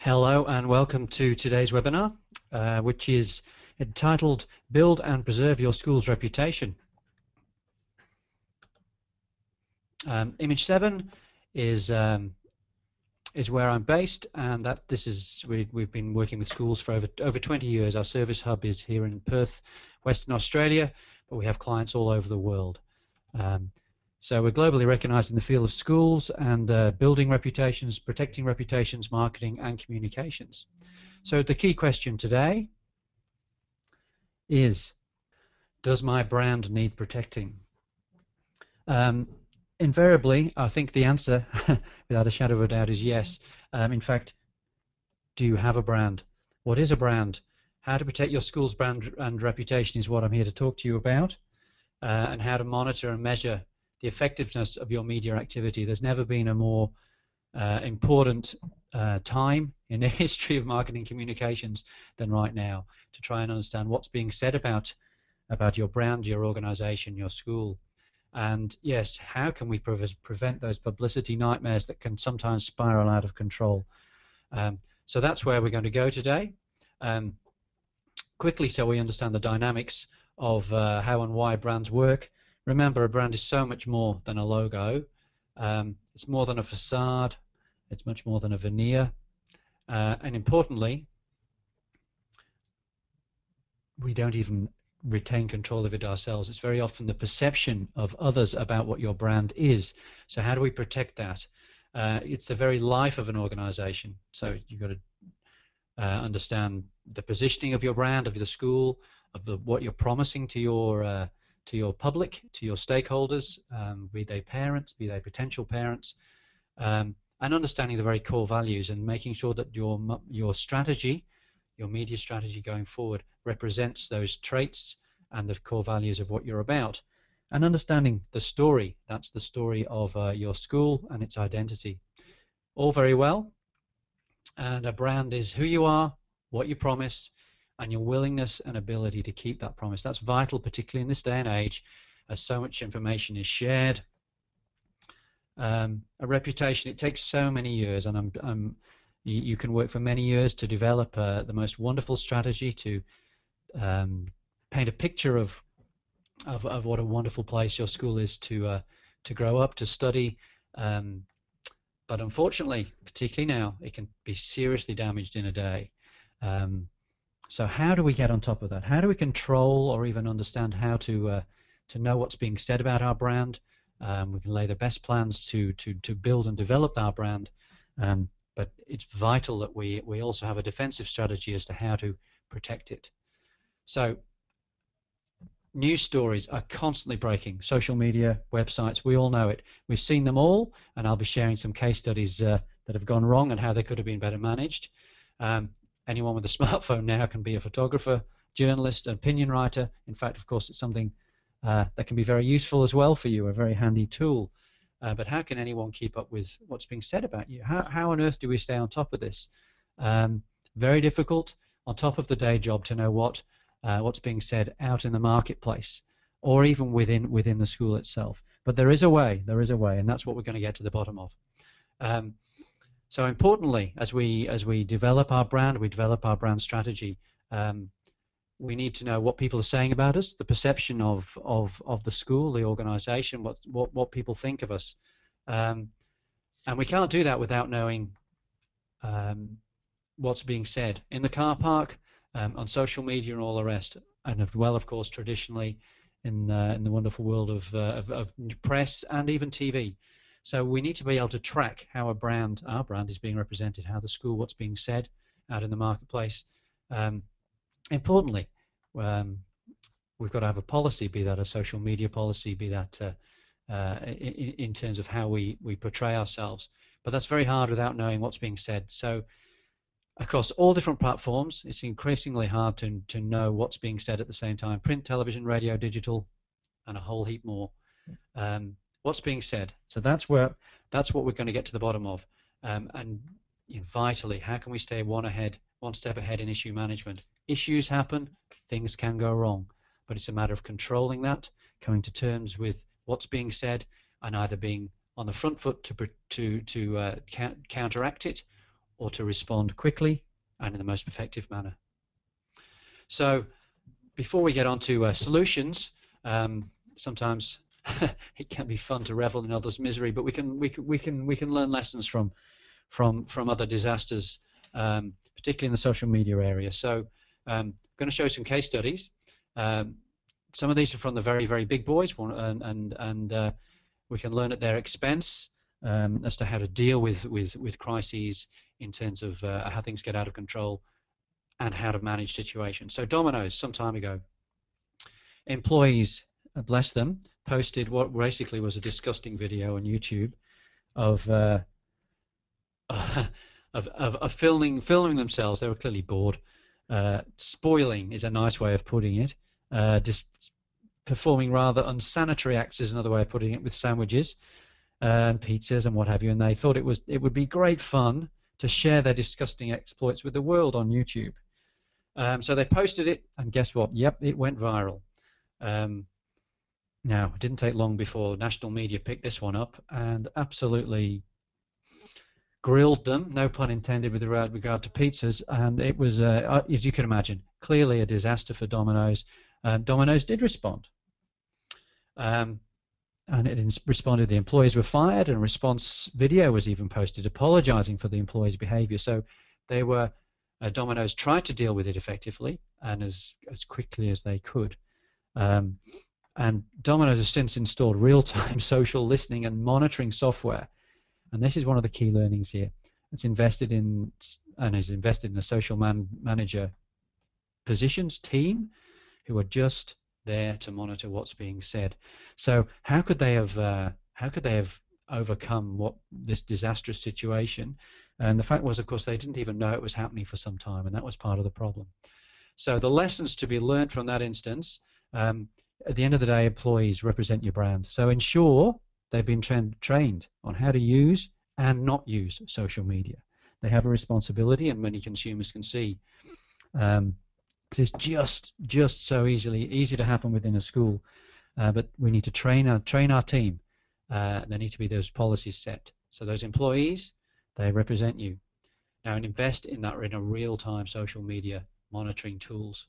Hello and welcome to today's webinar, which is entitled Build and Preserve Your School's Reputation. Image 7 is where I'm based, and we've been working with schools for over 20 years. Our service hub is here in Perth, Western Australia, but we have clients all over the world. So we're globally recognized in the field of schools and building reputations, protecting reputations, marketing and communications. So the key question today is, does my brand need protecting? Invariably, I think the answer, without a shadow of a doubt, is yes. In fact, do you have a brand? What is a brand? How to protect your school's brand and reputation is what I'm here to talk to you about, and how to monitor and measure the effectiveness of your media activity. There's never been a more important time in the history of marketing communications than right now to try and understand what's being said about your brand, your organization, your school. And yes, how can we prevent those publicity nightmares that can sometimes spiral out of control? So that's where we're going to go today. Quickly, so we understand the dynamics of how and why brands work. Remember, a brand is so much more than a logo. It's more than a facade. It's much more than a veneer. And importantly, we don't even retain control of it ourselves. It's very often the perception of others about what your brand is. So how do we protect that? It's the very life of an organization. So you've got to understand the positioning of your brand, of the school, of what you're promising to your public, to your stakeholders, be they parents, be they potential parents, and understanding the very core values and making sure that your strategy, your media strategy going forward, represents those traits and the core values of what you're about, and understanding the story. That's the story of your school and its identity. All very well, and a brand is who you are, what you promise, and your willingness and ability to keep that promise. That's vital, particularly in this day and age, as so much information is shared. A reputation, it takes so many years, and you can work for many years to develop the most wonderful strategy to paint a picture of what a wonderful place your school is to grow up, to study. But unfortunately, particularly now, it can be seriously damaged in a day. So how do we get on top of that? How do we control or even understand how to know what's being said about our brand? We can lay the best plans to build and develop our brand, but it's vital that we also have a defensive strategy as to how to protect it. So news stories are constantly breaking. Social media, websites, we all know it. We've seen them all, and I'll be sharing some case studies that have gone wrong and how they could have been better managed. Anyone with a smartphone now can be a photographer, journalist, opinion writer. In fact, of course, it's something that can be very useful as well for you, a very handy tool. But how can anyone keep up with what's being said about you? How on earth do we stay on top of this? Very difficult on top of the day job to know what's being said out in the marketplace or even within the school itself. But there is a way, and that's what we're going to get to the bottom of. So importantly, as we develop our brand, we develop our brand strategy, we need to know what people are saying about us, the perception of the school, the organization, what people think of us. And we can't do that without knowing what's being said in the car park, on social media and all the rest, and as well, of course, traditionally in the wonderful world of press and even TV. So we need to be able to track how our brand is being represented, how the school, what's being said out in the marketplace. Importantly, we've got to have a policy, be that a social media policy, be that in terms of how we portray ourselves. But that's very hard without knowing what's being said. So across all different platforms, it's increasingly hard to know what's being said at the same time. Print, television, radio, digital, and a whole heap more. What's being said? So that's what we're going to get to the bottom of. And vitally, how can we stay one step ahead in issue management? Issues happen, things can go wrong, but it's a matter of controlling that, coming to terms with what's being said, and either being on the front foot to counteract it, or to respond quickly and in the most effective manner. So before we get on to solutions, sometimes it can be fun to revel in others' misery, but we can learn lessons from other disasters, particularly in the social media area. So I'm going to show some case studies. Some of these are from the very, very big boys, and we can learn at their expense as to how to deal with crises in terms of how things get out of control and how to manage situations. So Domino's, some time ago, employees, bless them, posted what basically was a disgusting video on YouTube of filming themselves. They were clearly bored. Spoiling is a nice way of putting it. Just performing rather unsanitary acts is another way of putting it, with sandwiches and pizzas and what have you. And they thought it would be great fun to share their disgusting exploits with the world on YouTube. So they posted it, and guess what? Yep, it went viral. Now, it didn't take long before national media picked this one up and absolutely grilled them, no pun intended, with regard to pizzas, and it was, as you can imagine, clearly a disaster for Domino's. Domino's did respond, and it responded. The employees were fired, and a response video was even posted apologizing for the employees' behavior. So they were, Domino's tried to deal with it effectively and as quickly as they could. And Domino's has since installed real-time social listening and monitoring software. And this is one of the key learnings here. It's invested in, and is invested in a social manager positions team who are just there to monitor what's being said. So how could they have overcome this disastrous situation? And the fact was, of course, they didn't even know it was happening for some time, and that was part of the problem. So the lessons to be learned from that instance, at the end of the day, employees represent your brand. So ensure they've been trained on how to use and not use social media. They have a responsibility, and many consumers can see. It's just so easy to happen within a school, but we need to train our team. There need to be those policies set. So those employees, they represent you. Now, and invest in that in a real-time social media monitoring tools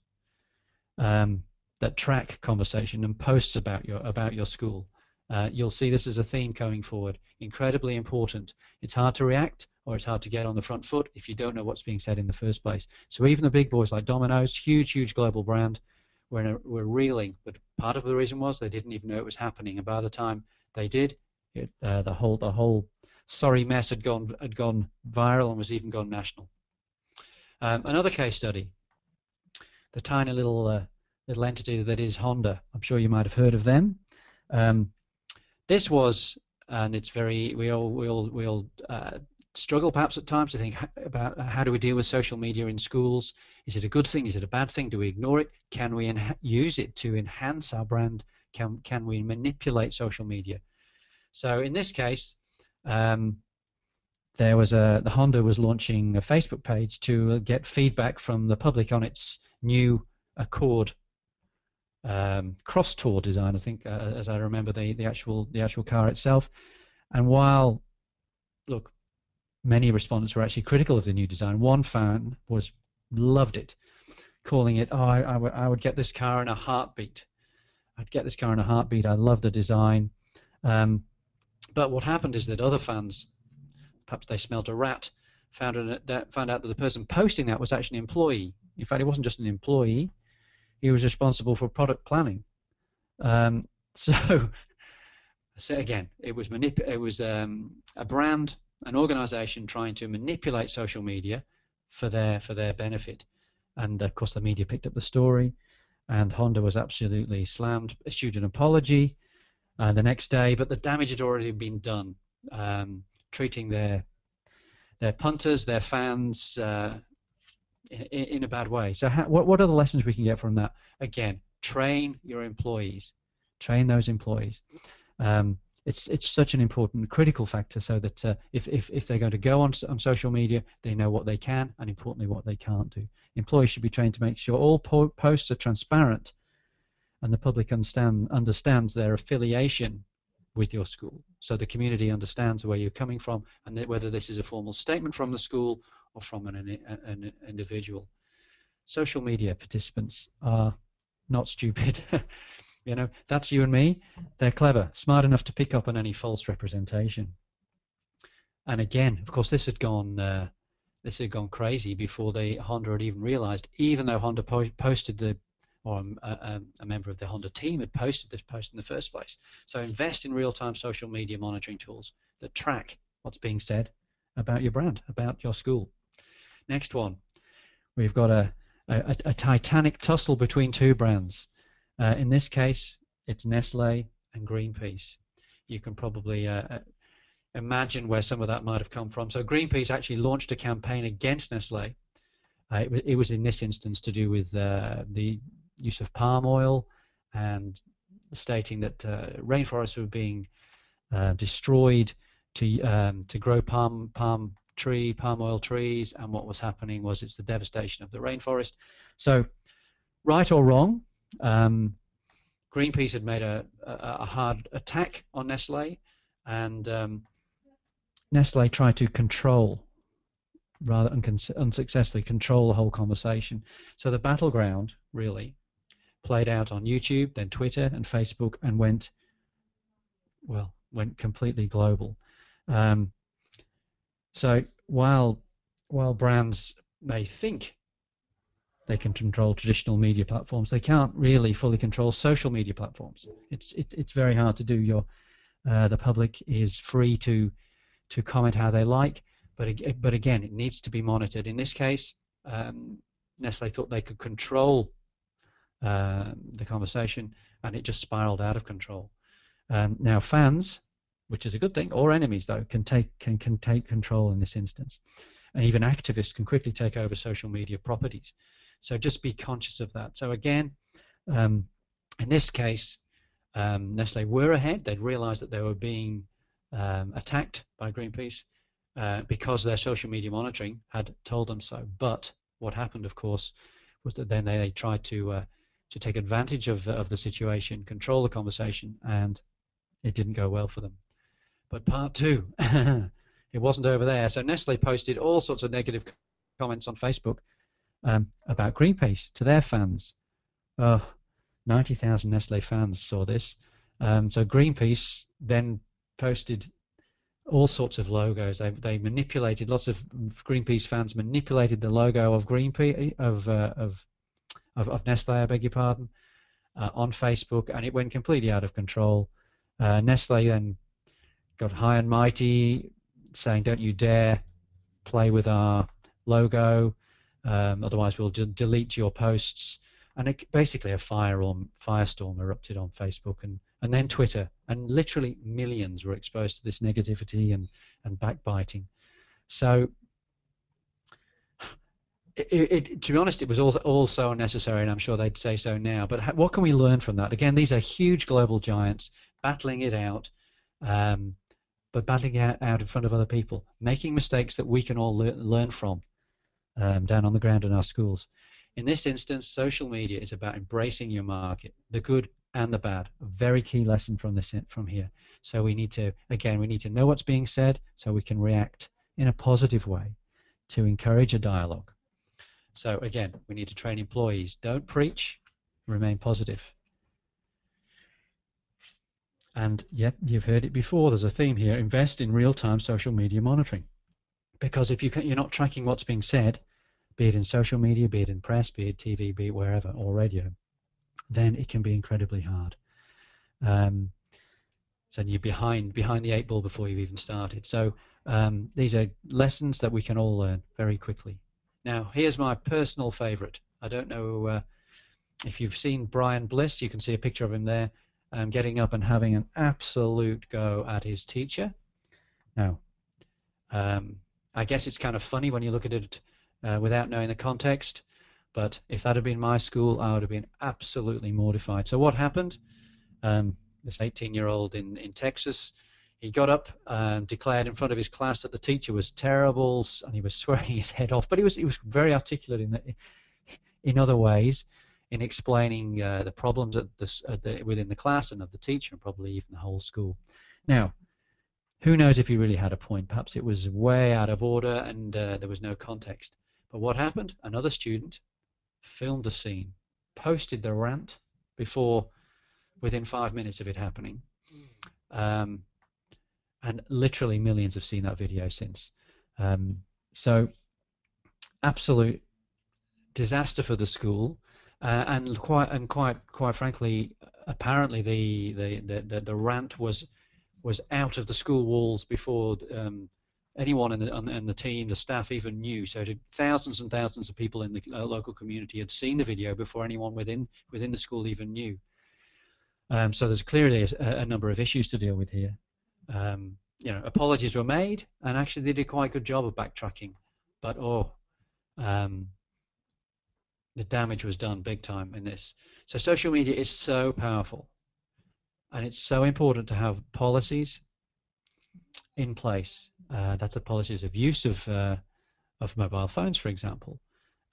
that track conversation and posts about your school. You'll see this as a theme going forward. Incredibly important. It's hard to react, or it's hard to get on the front foot if you don't know what's being said in the first place. So even the big boys like Domino's, huge global brand, were reeling. But part of the reason was they didn't even know it was happening. And by the time they did, the whole sorry mess had gone viral and was even gone national. Another case study, the tiny little entity that is Honda. I'm sure you might have heard of them. This was, and it's very, we all struggle perhaps at times to think about how do we deal with social media in schools. Is it a good thing? Is it a bad thing? Do we ignore it? Can we use it to enhance our brand? Can we manipulate social media? So in this case, there was the Honda was launching a Facebook page to get feedback from the public on its new Accord Cross Tour design, I think, as I remember the actual car itself. And while, look, many respondents were actually critical of the new design, one fan loved it, calling it, I would get this car in a heartbeat. I'd get this car in a heartbeat. I love the design. But what happened is that other fans, perhaps they smelt a rat, found out that the person posting that was actually an employee. In fact, it wasn't just an employee. He was responsible for product planning. So again, it was a brand, an organization trying to manipulate social media for their benefit. And of course, the media picked up the story, and Honda was absolutely slammed, issued an apology the next day, but the damage had already been done, treating their punters, their fans, in a bad way. So what are the lessons we can get from that? Again, train your employees. Train those employees. It's such an important, critical factor, so that if they're going to go on social media, they know what they can and, importantly, what they can't do. Employees should be trained to make sure all posts are transparent and the public understands their affiliation with your school, so the community understands where you're coming from and whether this is a formal statement from the school or from an individual. Social media participants are not stupid. You know, that's you and me. They're clever, smart enough to pick up on any false representation. And again, of course, this had gone crazy before Honda had even realized, even though Honda posted or a member of the Honda team had posted this post in the first place. So invest in real-time social media monitoring tools that track what's being said about your brand, about your school. Next one, we've got a titanic tussle between two brands. In this case, it's Nestle and Greenpeace. You can probably imagine where some of that might have come from. So Greenpeace actually launched a campaign against Nestle. It was in this instance to do with the use of palm oil, and stating that rainforests were being destroyed to grow palm oil trees, and what was happening was it's the devastation of the rainforest. So, right or wrong, Greenpeace had made a hard attack on Nestle, and Nestle tried to control, rather unsuccessfully control, the whole conversation. So the battleground really played out on YouTube, then Twitter and Facebook, and went completely global. So while brands may think they can control traditional media platforms, they can't really fully control social media platforms. It's very hard to do. The public is free to comment how they like, but again, it needs to be monitored. In this case, Nestle thought they could control the conversation, and it just spiraled out of control. Now fans, which is a good thing, or enemies though, can take control in this instance, and even activists can quickly take over social media properties. So just be conscious of that. So again, in this case, Nestle were ahead. They'd realized that they were being attacked by Greenpeace because their social media monitoring had told them so. But what happened, of course, was that then they tried to take advantage of the situation, control the conversation, and it didn't go well for them. But part two, it wasn't over there. So Nestle posted all sorts of negative comments on Facebook about Greenpeace to their fans. 90,000 Nestle fans saw this. So Greenpeace then posted all sorts of logos. They manipulated, lots of Greenpeace fans manipulated the logo of Greenpeace, of Nestle, I beg your pardon, on Facebook, and it went completely out of control. Nestle then got high and mighty, saying, "Don't you dare play with our logo, otherwise we'll delete your posts." And basically a firestorm erupted on Facebook and then Twitter, and literally millions were exposed to this negativity and backbiting. So to be honest, it was all so unnecessary, and I'm sure they'd say so now. But what can we learn from that? Again, these are huge global giants battling it out, but battling it out in front of other people, making mistakes that we can all learn from down on the ground in our schools. In this instance, social media is about embracing your market, the good and the bad. A very key lesson from here. So we need to know what's being said so we can react in a positive way to encourage a dialogue. So again, we need to train employees. Don't preach, remain positive. And yep, you've heard it before. There's a theme here. Invest in real-time social media monitoring. Because if you're not tracking what's being said, be it in social media, be it in press, be it TV, be it wherever, or radio, then it can be incredibly hard. So you're behind the 8 ball before you've even started. So these are lessons that we can all learn very quickly. Now, here's my personal favorite. I don't know if you've seen Brian Bliss. You can see a picture of him there, getting up and having an absolute go at his teacher. Now, I guess it's kind of funny when you look at it without knowing the context, but if that had been my school, I would have been absolutely mortified. So what happened? This 18-year-old in Texas, he got up and declared in front of his class that the teacher was terrible, and he was swearing his head off. But he was very articulate in other ways, in explaining the problems within the class and of the teacher, and probably even the whole school. Now, who knows if he really had a point? Perhaps it was way out of order and there was no context. But what happened? Another student filmed the scene, posted the rant within 5 minutes of it happening. And literally millions have seen that video since. So absolute disaster for the school, and quite frankly, apparently the rant was out of the school walls before anyone in the team, the staff even knew. So thousands and thousands of people in the local community had seen the video before anyone within the school even knew. So there's clearly a number of issues to deal with here. Apologies were made, and actually they did quite a good job of backtracking, but the damage was done big time in this. So social media is so powerful, and it's so important to have policies in place. That's the policies of use of mobile phones, for example,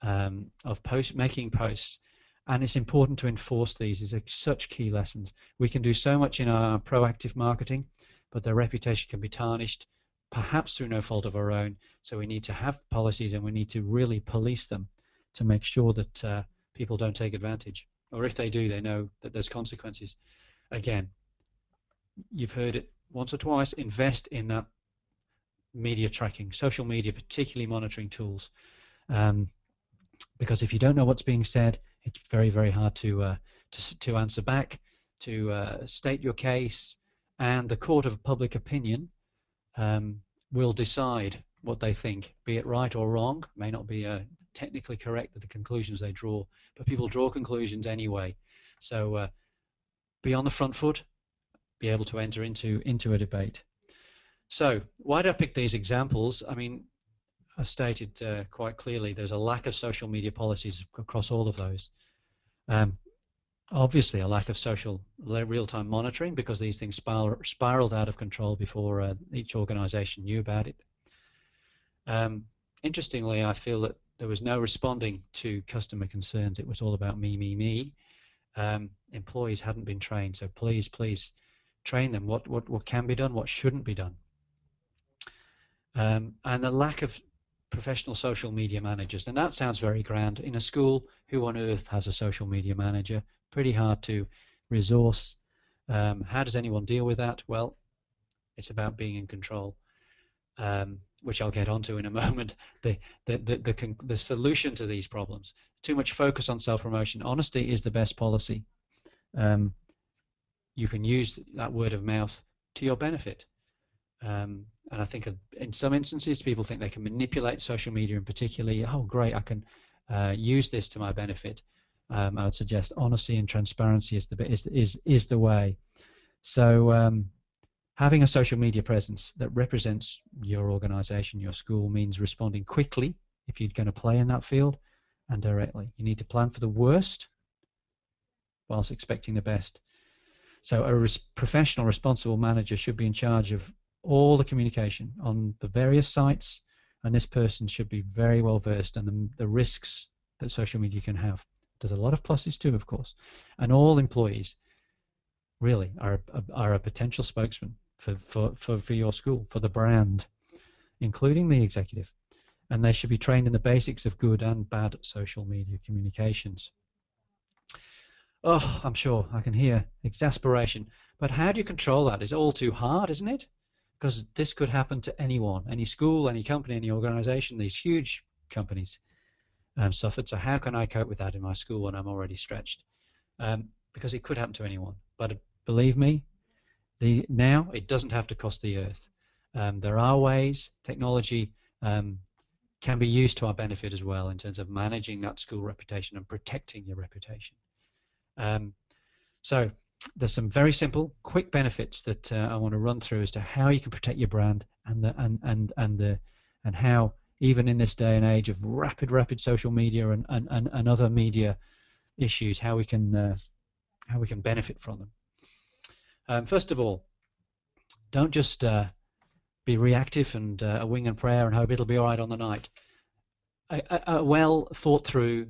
of making posts. And it's important to enforce these. These are such key lessons. We can do so much in our proactive marketing, but their reputation can be tarnished, perhaps through no fault of our own. So we need to have policies, and we need to really police them to make sure that people don't take advantage. Or if they do, they know that there's consequences. Again, you've heard it once or twice, invest in that media tracking, social media, particularly monitoring tools. Because if you don't know what's being said, it's very, very hard to answer back, to state your case, and the court of public opinion will decide what they think, be it right or wrong. May not be technically correct with the conclusions they draw, but people draw conclusions anyway. So be on the front foot, be able to enter into a debate. So why did I pick these examples? I mean, I stated quite clearly there's a lack of social media policies across all of those. Obviously a lack of social real-time monitoring, because these things spiraled out of control before each organization knew about it. Interestingly, I feel that there was no responding to customer concerns. It was all about me. Employees hadn't been trained, so please train them what can be done, what shouldn't be done. And the lack of professional social media managers, and that sounds very grand. In a school, who on earth has a social media manager? Pretty hard to resource. How does anyone deal with that? Well, it's about being in control, which I'll get onto in a moment. The solution to these problems: too much focus on self-promotion. Honesty is the best policy. You can use that word of mouth to your benefit. And I think in some instances, people think they can manipulate social media, and particularly, oh great, I can use this to my benefit. I would suggest honesty and transparency is the way. So having a social media presence that represents your organization, your school, means responding quickly if you're going to play in that field, and directly. You need to plan for the worst whilst expecting the best. So a professional, responsible manager should be in charge of all the communication on the various sites, and this person should be very well versed in the risks that social media can have. There's a lot of pluses too, of course, and all employees really are a potential spokesman for your school, for the brand, including the executive, and they should be trained in the basics of good and bad social media communications. Oh, I'm sure I can hear exasperation, but how do you control that? It's all too hard, isn't it? Because this could happen to anyone, any school, any company, any organization. These huge companies suffered. So how can I cope with that in my school when I'm already stretched? Because it could happen to anyone. But believe me, now it doesn't have to cost the earth. There are ways. Technology can be used to our benefit as well in terms of managing that school reputation and protecting your reputation. So there's some very simple, quick benefits that I want to run through as to how you can protect your brand, and how, even in this day and age of rapid social media and other media issues, how we can benefit from them. First of all, don't just be reactive and a wing and prayer and hope it'll be all right on the night. A well thought through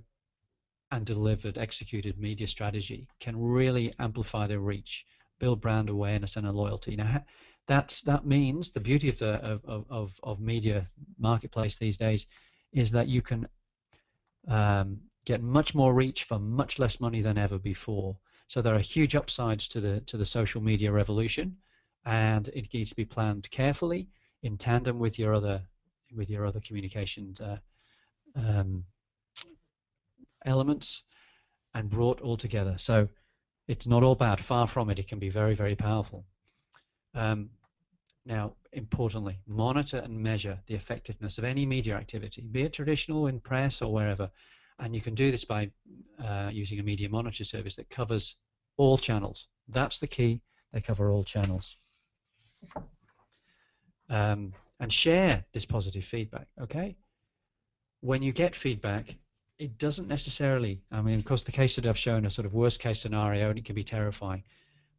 and delivered, executed media strategy can really amplify their reach, build brand awareness and a loyalty. Now, that means the beauty of the of media marketplace these days is that you can get much more reach for much less money than ever before. So there are huge upsides to the social media revolution, and it needs to be planned carefully in tandem with your other communications elements and brought all together. So it's not all bad. Far from it. It can be very, very powerful. Now, importantly, monitor and measure the effectiveness of any media activity, be it traditional, in press, or wherever. And you can do this by using a media monitor service that covers all channels. That's the key. They cover all channels. And share this positive feedback, okay? When you get feedback, it doesn't necessarily, I mean, of course, the case study I've shown a sort of worst case scenario, and it can be terrifying,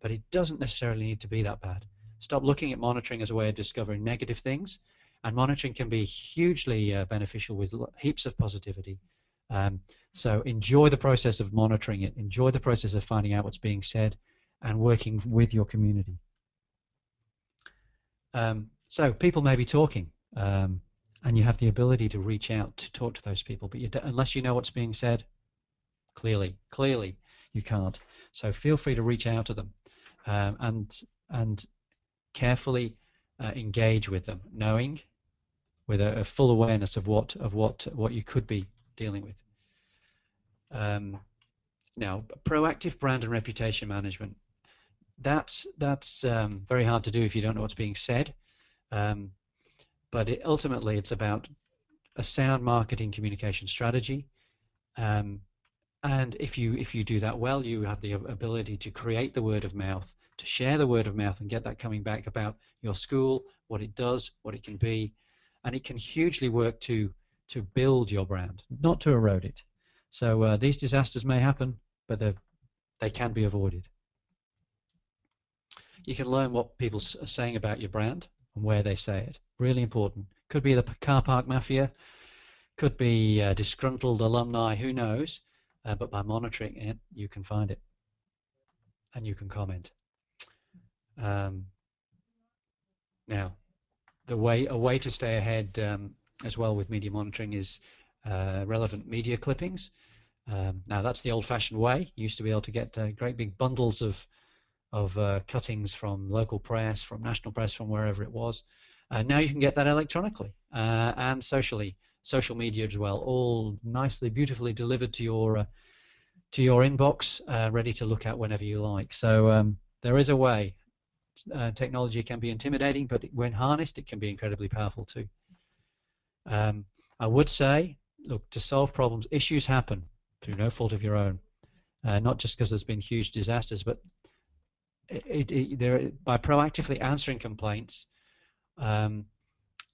but it doesn't necessarily need to be that bad. Stop looking at monitoring as a way of discovering negative things, and monitoring can be hugely beneficial with heaps of positivity. So enjoy the process of monitoring it, enjoy the process of finding out what's being said and working with your community. So people may be talking, and you have the ability to reach out to talk to those people, but unless you know what's being said, clearly you can't. So feel free to reach out to them and carefully engage with them, knowing with a full awareness of what you could be dealing with. Now, proactive brand and reputation management. That's very hard to do if you don't know what's being said. But ultimately, it's about a sound marketing communication strategy. And if you do that well, you have the ability to create the word of mouth, to share the word of mouth and get that coming back about your school, what it does, what it can be, and it can hugely work to build your brand, not to erode it. So these disasters may happen, but they can be avoided. You can learn what people are saying about your brand and where they say it. Really important. Could be the car park mafia, could be disgruntled alumni, who knows, but by monitoring it, you can find it and you can comment. Now, a way to stay ahead as well with media monitoring is relevant media clippings. Now, that's the old-fashioned way. You used to be able to get great big bundles of cuttings from local press, from national press, from wherever it was. Now you can get that electronically and social media as well, all nicely, beautifully delivered to your inbox, ready to look at whenever you like. So there is a way. Technology can be intimidating, but when harnessed, it can be incredibly powerful too. I would say, look, to solve problems, issues happen through no fault of your own, not just because there's been huge disasters, but by proactively answering complaints,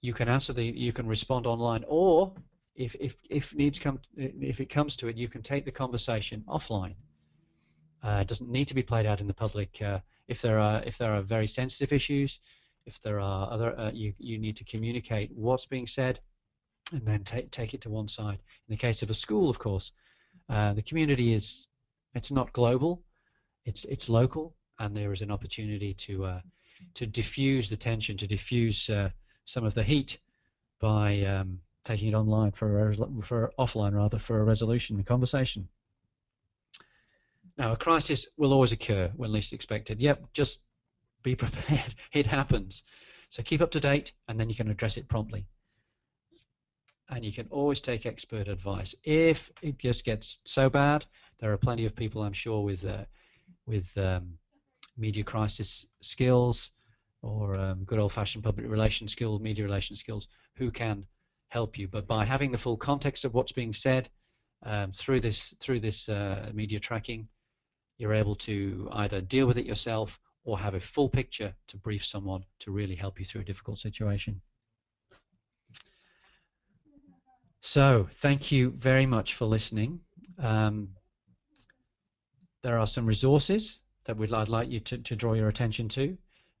you can respond online, or if it comes to it, you can take the conversation offline. It doesn't need to be played out in the public. If there are very sensitive issues, if there are other, you need to communicate what's being said, and then take it to one side. In the case of a school, of course, the community it's not global, it's local, and there is an opportunity to diffuse the tension, to diffuse some of the heat by taking it online for a resolution, a conversation. Now, a crisis will always occur when least expected. Yep, just be prepared. It happens. So keep up to date, and then you can address it promptly. And you can always take expert advice. If it just gets so bad, there are plenty of people, I'm sure, with media crisis skills or good old-fashioned public relations skills, media relations skills, who can help you. But by having the full context of what's being said through this media tracking, you're able to either deal with it yourself or have a full picture to brief someone to really help you through a difficult situation. So thank you very much for listening. There are some resources that I'd like you to draw your attention to.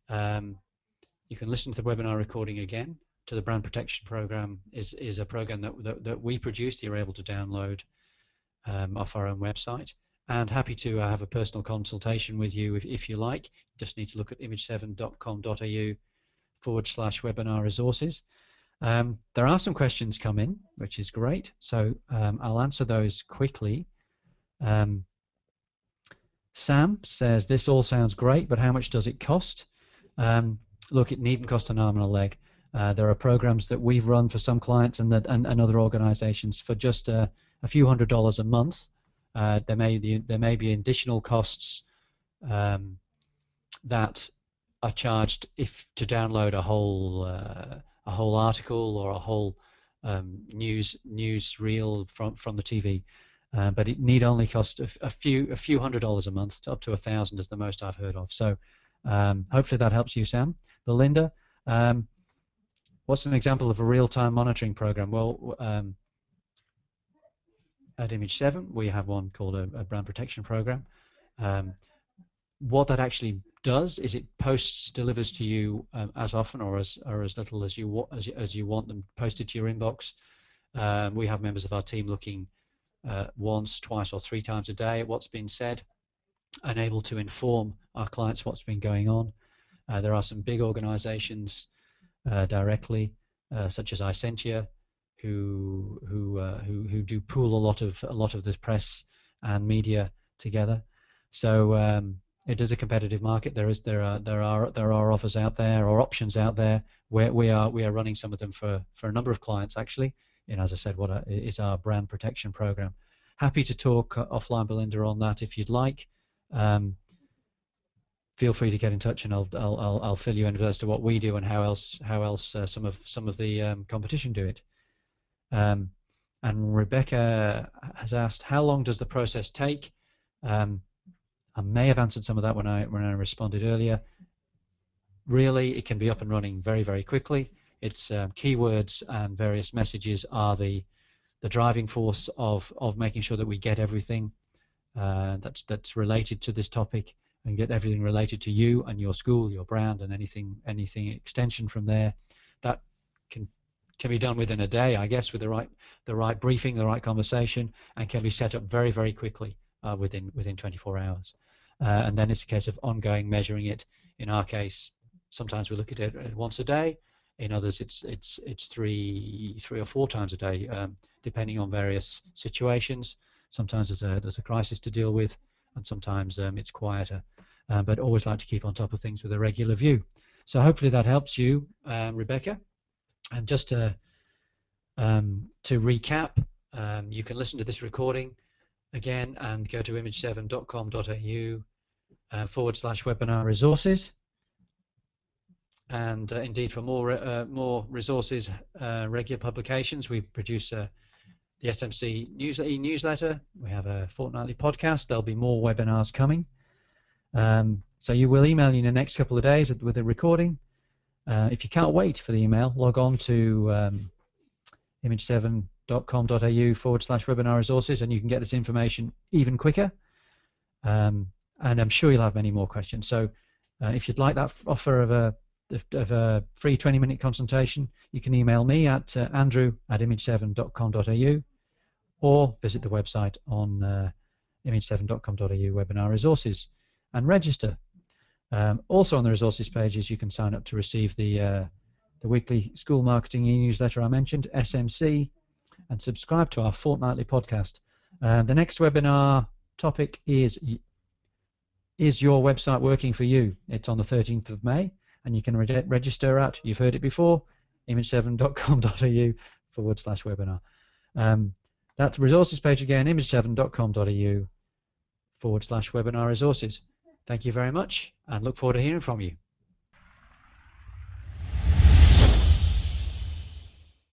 You can listen to the webinar recording again. To the Brand Protection Program is a program that we produced. You're able to download off our own website. And happy to have a personal consultation with you if you like. Just need to look at image7.com.au webinar resources. There are some questions come in, which is great, so I'll answer those quickly. Sam says, this all sounds great, but how much does it cost? Look, it needn't cost an arm and a leg. There are programs that we've run for some clients and other organizations for just a few $100s a month. There may be additional costs that are charged to download a whole article or a whole news reel from the TV. But it need only cost a few $100s a month, up to 1,000 is the most I've heard of. So hopefully that helps you, Sam. Belinda, what's an example of a real-time monitoring program? Well, at Image 7 we have one called a brand protection program. What that actually does is it delivers to you as often or as little as you want them posted to your inbox. We have members of our team looking once, twice, or 3 times a day at what's been said and able to inform our clients what's been going on. There are some big organizations directly, such as Isentia, who do pool a lot of this press and media together. So it is a competitive market. There are offers out there or options out there where we are running some of them for a number of clients actually. And as I said, what is our brand protection program. Happy to talk offline, Belinda, on that if you'd like. Feel free to get in touch, and I'll fill you in as to what we do and how else some of the competition do it. And Rebecca has asked, how long does the process take? I may have answered some of that when I responded earlier. Really, it can be up and running very, very quickly. It's keywords and various messages are the driving force of making sure that we get everything that's related to this topic, and get everything related to you and your school, your brand, and anything extension from there. That can be done within a day, I guess, with the right briefing, the right conversation, and can be set up very, very quickly within 24 hours. And then it's a case of ongoing measuring it. In our case, sometimes we look at it once a day. In others, it's three or 4 times a day, depending on various situations. Sometimes there's a crisis to deal with, and sometimes it's quieter. But always like to keep on top of things with a regular view. So hopefully that helps you, Rebecca. And just to recap, you can listen to this recording again and go to image7.com.au/webinar resources. And indeed, for more resources, regular publications, we produce the SMC e-newsletter. We have a fortnightly podcast. There'll be more webinars coming. So you will email you in the next couple of days with a recording. If you can't wait for the email, log on to image7.com.au/webinar resources, and you can get this information even quicker. And I'm sure you'll have many more questions. So if you'd like that offer of a free 20-minute consultation, you can email me at andrew@image7.com.au or visit the website on image7.com.au webinar resources and register. Also on the resources pages, you can sign up to receive the weekly school marketing e-newsletter I mentioned, SMC, and subscribe to our fortnightly podcast. The next webinar topic is your website working for you? It's on the 13th of May, and you can register at, you've heard it before, image7.com.au/webinar. That's the resources page again, image7.com.au/webinar resources. Thank you very much, and look forward to hearing from you.